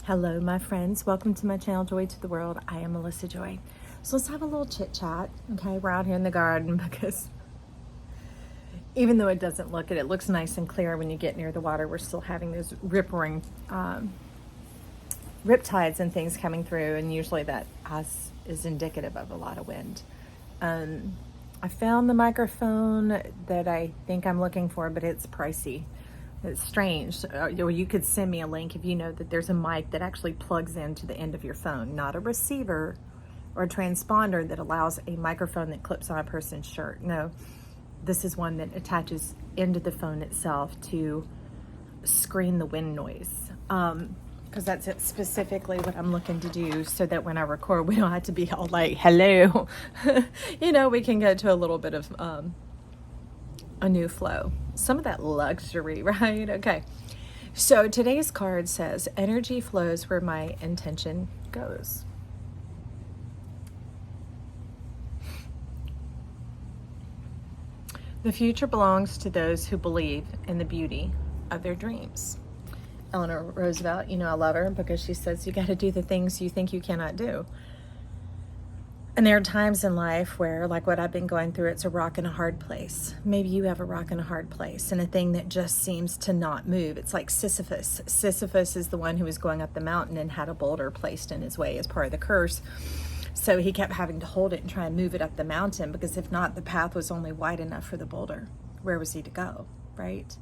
Hello, my friends. Welcome to my channel, Joy to the World. I am Melissa Joy. So let's have a little chit chat. Okay, we're out here in the garden because even though it doesn't look it, it looks nice and clear when you get near the water. We're still having those rip-roaring riptides and things coming through, and usually that is indicative of a lot of wind. I found the microphone that I think I'm looking for, but it's pricey. It's strange. Or you could send me a link if you know that there's a mic that actually plugs into the end of your phone, not a receiver or a transponder that allows a microphone that clips on a person's shirt. No, this is one that attaches into the phone itself to screen the wind noise. Because that's specifically what I'm looking to do, so that when I record, we don't have to be all like, hello. We can go to a little bit of a new flow. Some of that luxury, right? Okay. So today's card says, energy flows where my intention goes. The future belongs to those who believe in the beauty of their dreams. Eleanor Roosevelt, I love her because she says you got to do the things you think you cannot do. And there are times in life where, like what I've been going through, it's a rock and a hard place. Maybe you have a rock and a hard place and a thing that just seems to not move. It's like Sisyphus. Sisyphus is the one who was going up the mountain and had a boulder placed in his way as part of the curse. So he kept having to hold it and try and move it up the mountain, because if not, the path was only wide enough for the boulder. Where was he to go, right?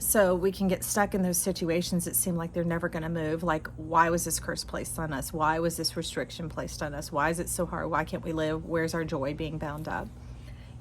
So we can get stuck in those situations that seem like they're never going to move. Like, why was this curse placed on us? Why was this restriction placed on us? Why is it so hard? Why can't we live? Where's our joy being bound up?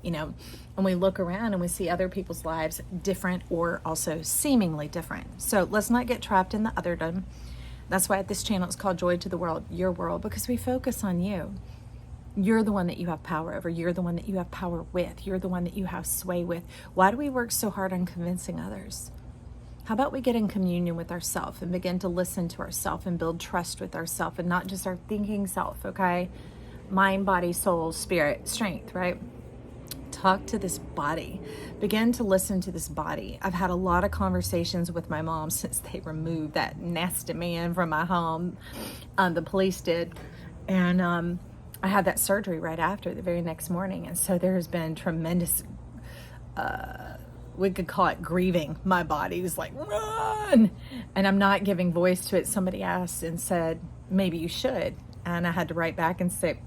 And we look around and we see other people's lives different, or also seemingly different. So let's not get trapped in the otherdom. That's why this channel is called Joy to the World, your world, because we focus on you. You're the one that you have power over. You're the one that you have power with. You're the one that you have sway with. Why do we work so hard on convincing others? How about we get in communion with ourselves and begin to listen to ourselves and build trust with ourselves, and not just our thinking self, okay? Mind, body, soul, spirit, strength, right? Talk to this body. Begin to listen to this body. I've had a lot of conversations with my mom since they removed that nasty man from my home. The police did. And I had that surgery right after, the very next morning. And so there has been tremendous, we could call it grieving. My body was like, run! And I'm not giving voice to it. Somebody asked and said, maybe you should. And I had to write back and say,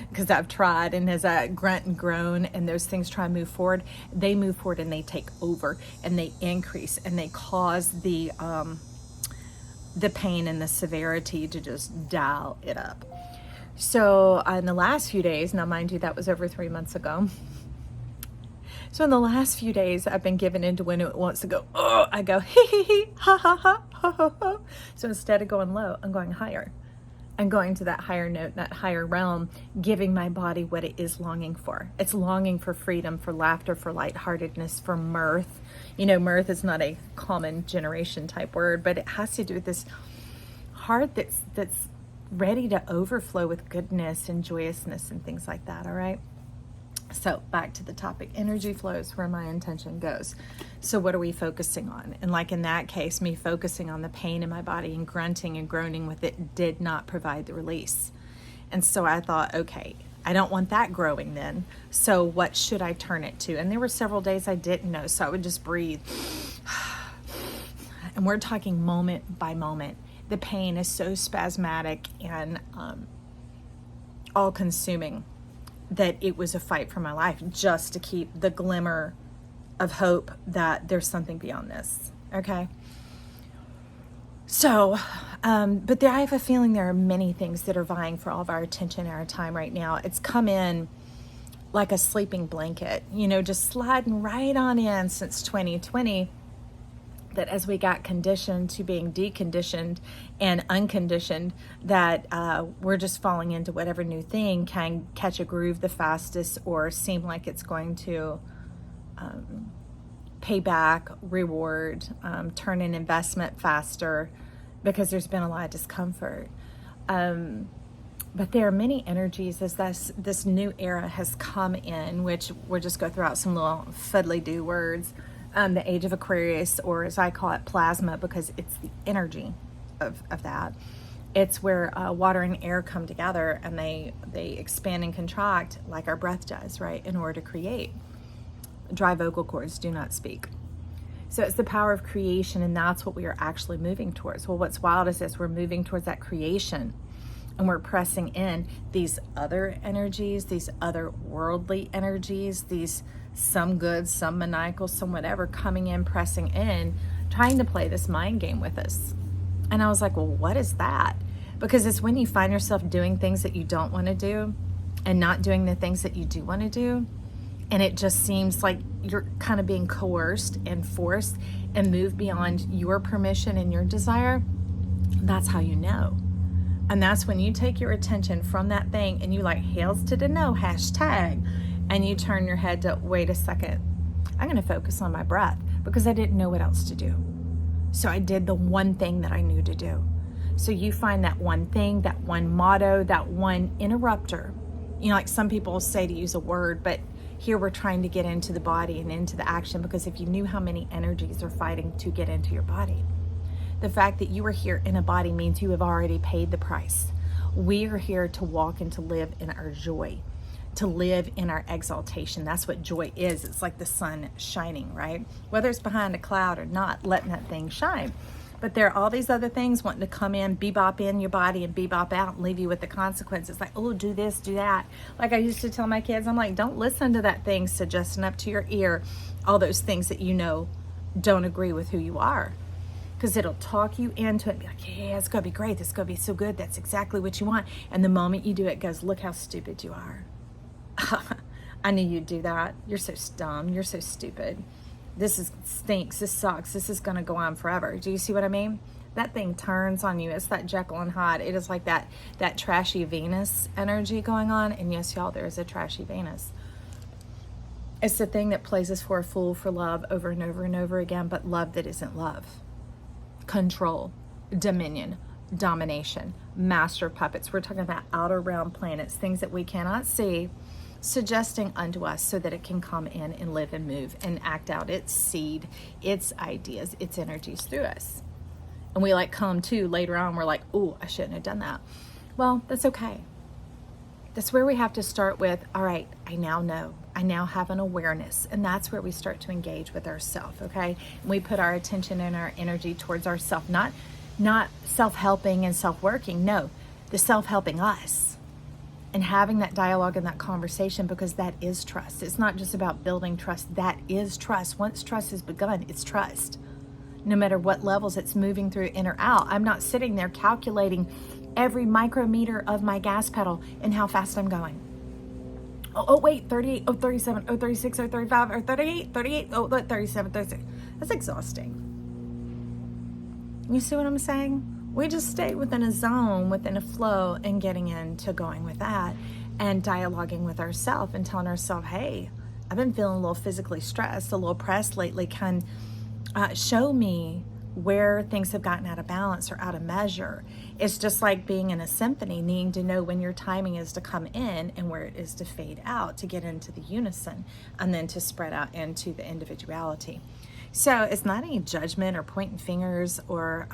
because I've tried. And as I grunt and groan and those things try and move forward, they move forward and they take over and they increase and they cause the pain and the severity to just dial it up. So in the last few days, now mind you, that was over 3 months ago. So in the last few days, I've been given into when it wants to go, oh, I go, hee hee hee, ha ha ha, ha ha ha. So instead of going low, I'm going higher. I'm going to that higher note, that higher realm, giving my body what it is longing for. It's longing for freedom, for laughter, for lightheartedness, for mirth. Mirth is not a common generation type word, but it has to do with this heart that's ready to overflow with goodness and joyousness and things like that. All right. So back to the topic, energy flows where my intention goes. So what are we focusing on? And like in that case, me focusing on the pain in my body and grunting and groaning with it did not provide the release. And so I thought, okay, I don't want that growing then. So what should I turn it to? And there were several days I didn't know. So I would just breathe. And we're talking moment by moment. The pain is so spasmodic and all-consuming that it was a fight for my life, just to keep the glimmer of hope that there's something beyond this, okay? So, but I have a feeling there are many things that are vying for all of our attention and our time right now. It's come in like a sleeping blanket, just sliding right on in since 2020. That as we got conditioned to being deconditioned and unconditioned, that we're just falling into whatever new thing can catch a groove the fastest, or seem like it's going to pay back, reward, turn an investment faster, because there's been a lot of discomfort. But there are many energies as this new era has come in, which we'll just go throughout some little fuddly-do words. The age of Aquarius, or as I call it, plasma, because it's the energy of that. It's where water and air come together, and they expand and contract like our breath does, right, in order to create. Dry vocal cords do not speak. So it's the power of creation, and that's what we are actually moving towards. Well, what's wild is this: we're moving towards that creation, and we're pressing in these other energies, these other worldly energies, these some good, some maniacal, some whatever, coming in, pressing in, trying to play this mind game with us. And I was like, well, what is that? Because it's when you find yourself doing things that you don't want to do and not doing the things that you do want to do. And it just seems like you're kind of being coerced and forced and moved beyond your permission and your desire. That's how you know. And that's when you take your attention from that thing and you like, hails to the no, hashtag, and you turn your head to, wait a second, I'm going to focus on my breath, because I didn't know what else to do. So I did the one thing that I knew to do. So you find that one thing, that one motto, that one interrupter. You know, like some people say to use a word, but here we're trying to get into the body and into the action, because if you knew how many energies are fighting to get into your body, the fact that you are here in a body means you have already paid the price. We are here to walk and to live in our joy, to live in our exaltation. That's what joy is. It's like the sun shining, right? Whether it's behind a cloud or not, letting that thing shine. But there are all these other things wanting to come in, bebop in your body and bebop out and leave you with the consequences. Like, oh, do this, do that. Like I used to tell my kids, I'm like, don't listen to that thing suggesting up to your ear all those things that you know don't agree with who you are. Because it'll talk you into it and be like, yeah, it's going to be great. It's going to be so good. That's exactly what you want. And the moment you do it, it goes, look how stupid you are. I knew you'd do that. You're so dumb. You're so stupid. This stinks. This sucks. This is going to go on forever. Do you see what I mean? That thing turns on you. It's that Jekyll and Hyde. It is like that trashy Venus energy going on. And yes, y'all, there is a trashy Venus. It's the thing that plays us for a fool for love over and over and over again, but love that isn't love. Control, dominion, domination, master puppets. We're talking about outer realm planets, things that we cannot see, suggesting unto us so that it can come in and live and move and act out its seed, its ideas, its energies through us. And we like come to later on, we're like, oh, I shouldn't have done that. Well, that's okay. That's where we have to start with, all right, I now know. I now have an awareness. And that's where we start to engage with ourself, okay? And we put our attention and our energy towards ourself, not self-helping and self-working. No, the self-helping us. And having that dialogue and that conversation, because that is trust. It's not just about building trust. That is trust. Once trust has begun, it's trust. No matter what levels it's moving through, in or out. I'm not sitting there calculating every micrometer of my gas pedal and how fast I'm going. Oh, wait, 38, oh, 37, oh, 36, oh, 35, or 38, oh, 37, 36. That's exhausting. You see what I'm saying? We just stay within a zone, within a flow, and getting into going with that and dialoguing with ourselves and telling ourselves, hey, I've been feeling a little physically stressed, a little pressed lately. Can show me where things have gotten out of balance or out of measure. It's just like being in a symphony, needing to know when your timing is to come in and where it is to fade out, to get into the unison and then to spread out into the individuality. So it's not any judgment or pointing fingers or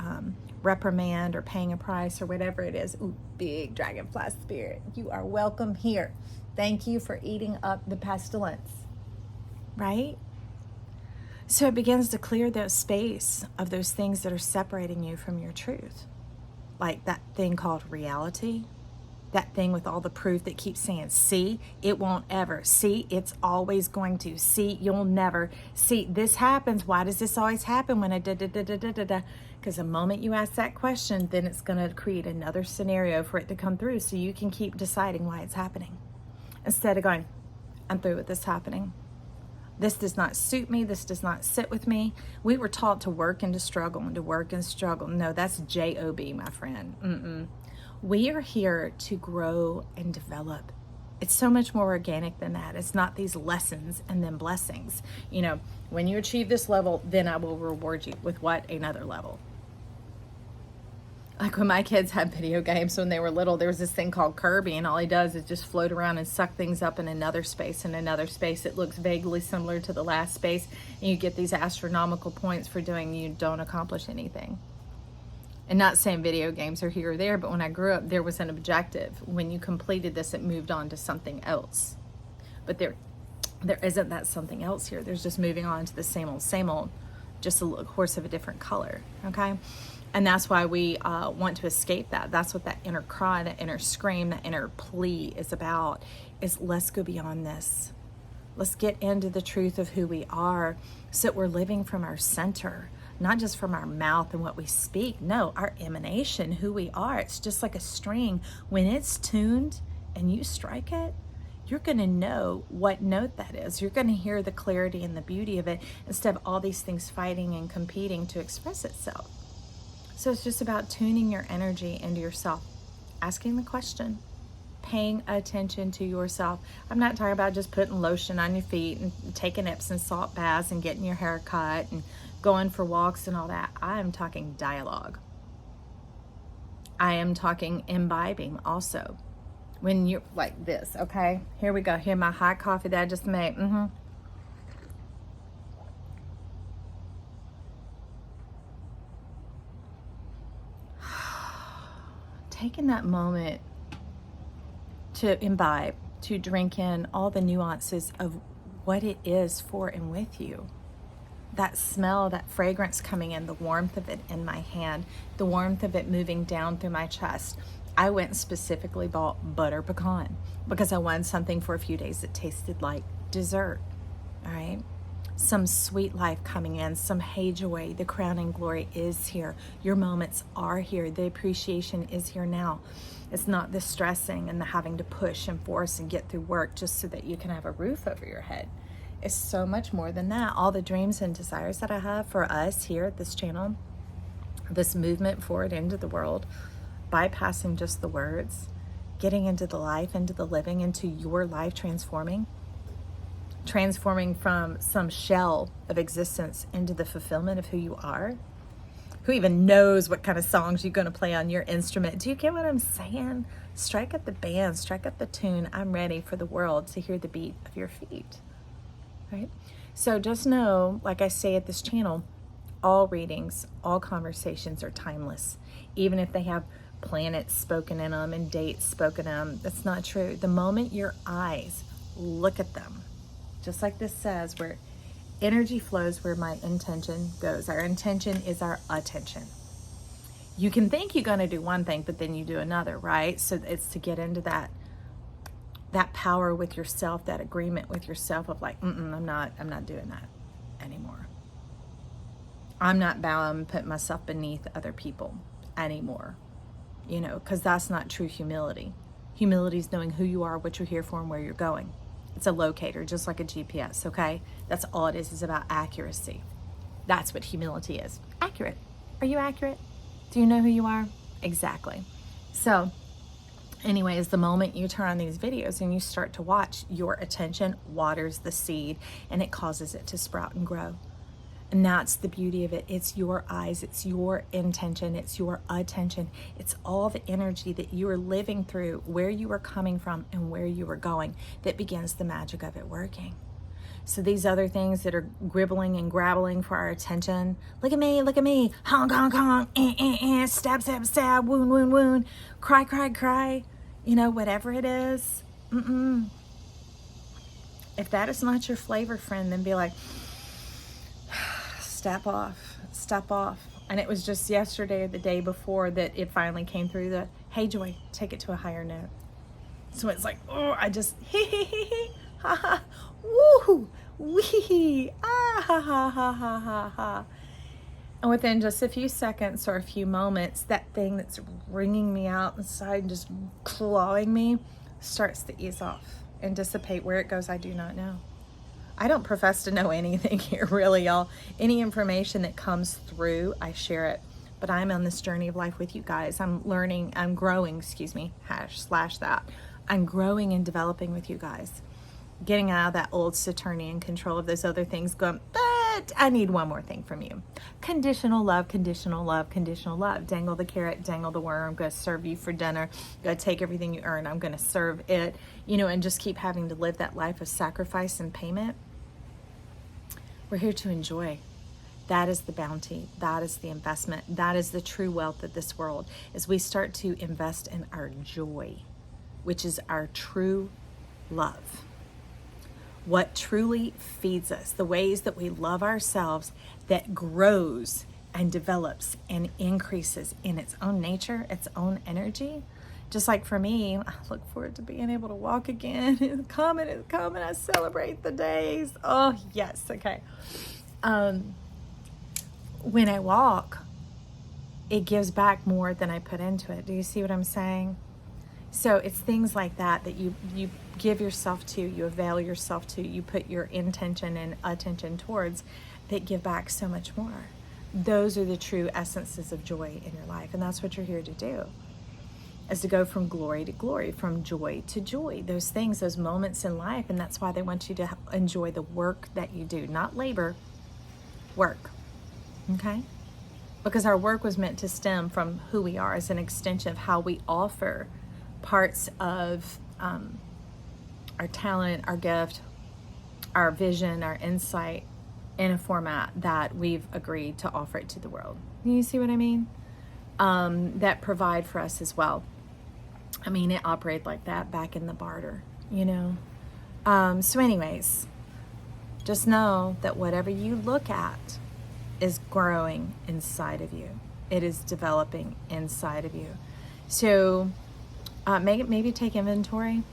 reprimand or paying a price or whatever it is. Ooh, big dragonfly spirit, you are welcome here. Thank you for eating up the pestilence, right? So it begins to clear the space of those things that are separating you from your truth. Like that thing called reality, that thing with all the proof that keeps saying, see, it won't ever. See, it's always going to. See, you'll never. See, this happens. Why does this always happen when I da-da-da-da-da-da-da? Because the moment you ask that question, then it's going to create another scenario for it to come through so you can keep deciding why it's happening. Instead of going, I'm through with this happening. This does not suit me. This does not sit with me. We were taught to work and to struggle and to work and struggle. No, that's J-O-B, my friend. We are here to grow and develop. It's so much more organic than that. It's not these lessons and then blessings. You know, when you achieve this level, then I will reward you with what? Another level. Like when my kids had video games when they were little, there was this thing called Kirby, and all he does is just float around and suck things up in another space and another space. It looks vaguely similar to the last space, and you get these astronomical points for doing, you don't accomplish anything. And not saying video games are here or there, but when I grew up, there was an objective. When you completed this, it moved on to something else. But there isn't that something else here. There's just moving on to the same old, just a horse of a different color, okay? And that's why we want to escape that. That's what that inner cry, that inner scream, that inner plea is about, is let's go beyond this. Let's get into the truth of who we are so that we're living from our center, not just from our mouth and what we speak. No, our emanation, who we are. It's just like a string. When it's tuned and you strike it, you're going to know what note that is. You're going to hear the clarity and the beauty of it instead of all these things fighting and competing to express itself. So it's just about tuning your energy into yourself, asking the question, paying attention to yourself. I'm not talking about just putting lotion on your feet and taking Epsom salt baths and getting your hair cut and going for walks and all that. I am talking dialogue. I am talking imbibing also. When you're like this, okay? Here we go. Here, my hot coffee that I just made. Taking that moment to imbibe, to drink in all the nuances of what it is for and with you. That smell, that fragrance coming in, the warmth of it in my hand, the warmth of it moving down through my chest. I went and specifically bought butter pecan because I wanted something for a few days that tasted like dessert, all right? Some sweet life coming in, some hey joy, the crowning glory is here. Your moments are here. The appreciation is here now. It's not the stressing and the having to push and force and get through work just so that you can have a roof over your head. It's so much more than that. All the dreams and desires that I have for us here at this channel, this movement forward into the world, bypassing just the words, getting into the life, into the living, into your life transforming from some shell of existence into the fulfillment of who you are. Who even knows what kind of songs you're going to play on your instrument? Do you get what I'm saying? Strike up the band, strike up the tune. I'm ready for the world to hear the beat of your feet, right? So just know, like I say at this channel, all readings, all conversations are timeless. Even if they have planets spoken in them and dates spoken in them, that's not true. The moment your eyes look at them, just like this says, where energy flows where my intention goes. Our intention is our attention. You can think you're going to do one thing, but then you do another, right? So it's to get into that power with yourself, that agreement with yourself of like, I'm not doing that anymore. I'm not bowing, putting myself beneath other people anymore, because that's not true humility. Humility is knowing who you are, what you're here for, and where you're going. It's a locator, just like a GPS, okay? That's all it is about accuracy. That's what humility is. Accurate. Are you accurate? Do you know who you are? Exactly. So, anyways, the moment you turn on these videos and you start to watch, your attention waters the seed and it causes it to sprout and grow. And that's the beauty of it. It's your eyes, it's your intention, it's your attention. It's all the energy that you are living through, where you are coming from and where you are going, that begins the magic of it working. So these other things that are gribbling and grabbling for our attention, look at me, honk, honk, honk, stab, stab, stab, wound, wound, wound, cry, cry, cry, whatever it is. If that is not your flavor, friend, then be like, step off. And it was just yesterday or the day before that it finally came through the, hey joy, take it to a higher note. So it's like, I just, ha ha, woo, wee, ah, ha ha ha ha ha ha. And within just a few seconds or a few moments, that thing that's wringing me out inside and just clawing me starts to ease off and dissipate. Where it goes, I do not know. I don't profess to know anything here, really, y'all. Any information that comes through, I share it. But I'm on this journey of life with you guys. I'm growing, /that. I'm growing and developing with you guys. Getting out of that old Saturnian control of those other things, going, but I need one more thing from you. Conditional love, conditional love, conditional love. Dangle the carrot, dangle the worm. I'm going to serve you for dinner. I'm going to take everything you earn. I'm going to serve it, and just keep having to live that life of sacrifice and payment. We're here to enjoy. That is the bounty. That is the investment. That is the true wealth of this world, is we start to invest in our joy, which is our true love. What truly feeds us, the ways that we love ourselves, that grows and develops and increases in its own nature, its own energy. Just like for me, I look forward to being able to walk again. It's coming, it's coming. I celebrate the days. Oh, yes, okay. When I walk, it gives back more than I put into it. Do you see what I'm saying? So it's things like that that you give yourself to, you avail yourself to, you put your intention and attention towards, that give back so much more. Those are the true essences of joy in your life, and that's what you're here to do, is to go from glory to glory, from joy to joy, those things, those moments in life. And that's why they want you to enjoy the work that you do, not labor, work, okay? Because our work was meant to stem from who we are, as an extension of how we offer parts of our talent, our gift, our vision, our insight, in a format that we've agreed to offer it to the world. You see what I mean? That provide for us as well. I mean, it operated like that back in the barter, you know? So anyways, just know that whatever you look at is growing inside of you. It is developing inside of you. So maybe take inventory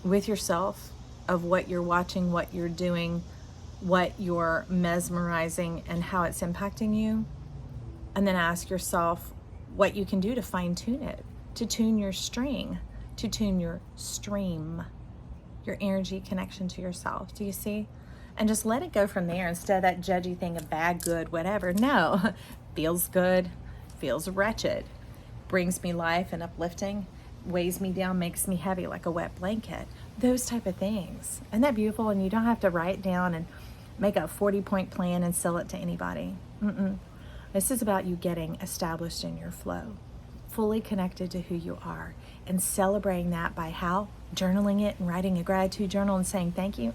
with yourself of what you're watching, what you're doing, what you're mesmerizing, and how it's impacting you. And then ask yourself what you can do to fine tune it, to tune your string, to tune your stream, your energy connection to yourself. Do you see? And just let it go from there, instead of that judgy thing of bad, good, whatever. No, feels good, feels wretched, brings me life and uplifting, weighs me down, makes me heavy like a wet blanket. Those type of things. Isn't that beautiful? And you don't have to write down and make a 40-point plan and sell it to anybody. This is about you getting established in your flow, fully connected to who you are, and celebrating that by how? Journaling it and writing a gratitude journal and saying thank you?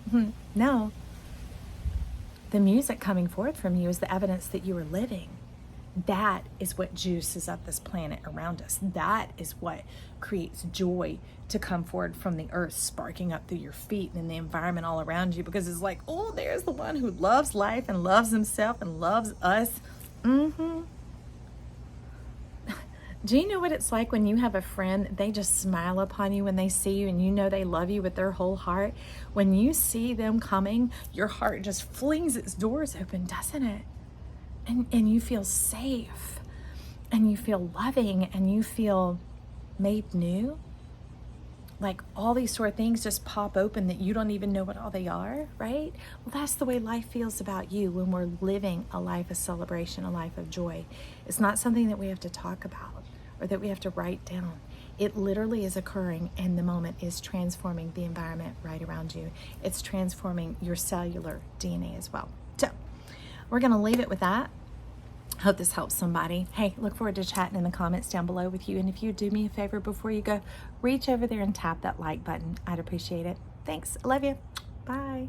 No. The music coming forth from you is the evidence that you are living. That is what juices up this planet around us. That is what creates joy to come forward from the earth, sparking up through your feet and in the environment all around you, because it's like, oh, there's the one who loves life and loves himself and loves us. Do you know what it's like when you have a friend, they just smile upon you when they see you, and you know they love you with their whole heart? When you see them coming, your heart just flings its doors open, doesn't it? And you feel safe, and you feel loving, and you feel made new. Like all these sort of things just pop open that you don't even know what all they are, right? Well, that's the way life feels about you when we're living a life of celebration, a life of joy. It's not something that we have to talk about or that we have to write down. It literally is occurring, and the moment is transforming the environment right around you. It's transforming your cellular DNA as well. So we're going to leave it with that. Hope this helps somebody. Hey, look forward to chatting in the comments down below with you. And if you do me a favor before you go, reach over there and tap that like button. I'd appreciate it. Thanks. I love you. Bye.